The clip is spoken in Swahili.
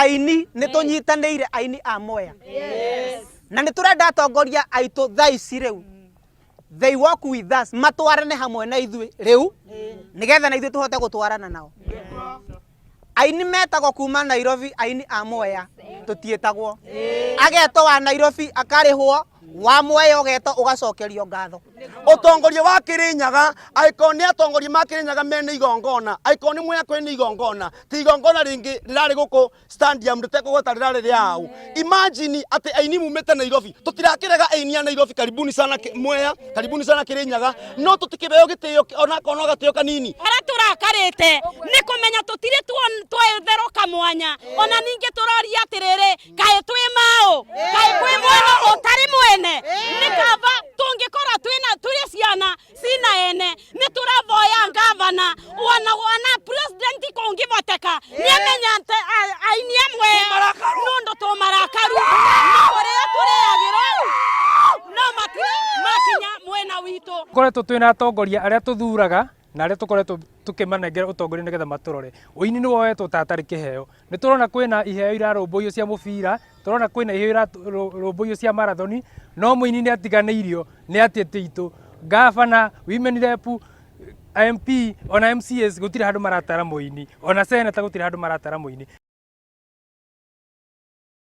aini nitunyitanire aini a Mwea na niturenda atongoria aitu thaici riu they walk with us matwarane hamwe na ithui riu nigetha na ithui tuhote gutwarana nao aini metagwo kuma Nairobi aini a Mwea tutietagwo ageto wa Nairobi akarihwo wa Mwea ugeto ugacokerio ngatho utongoria wa Kirinyaga aikoni atongoria ma Kirinyaga mene igongona aikoni Mwea kwene igongona ti igongona ringi rirari guku stadium ndeteko gota rirari riao imagine ati aini mumete Nairobi tutirakirega aini ya Nairobi karibuni sana Mwea karibuni sana Kirinyaga no tutikibeo gitio ona kono gatio kanini ara turakarite ni kumenya tutire twetheroka mwanya ona ninge turoria atiriri kae twi mao kae kwi mwena utari mwene nikava tungikora turi ciana sina ene ni turavoya ngavana wana president kongivoteka niamenya ante aini amwe nondo to marakaru noria tureagiro no makinya mwena witu koretwo twina atongoria aria tuthuraga na aria tukoretwo tukimanengera utongoria nigetha maturore uini ni woetwo tatari kiheo ni turona kwina iheo irarumbuio cia mubira turona kwina iheo irarumbuio cia marathoni no muini ni atiganeirio ni atietitu gavana women rep MP ona MCS gutire handu maratara muini ona senator gutire handu maratara muini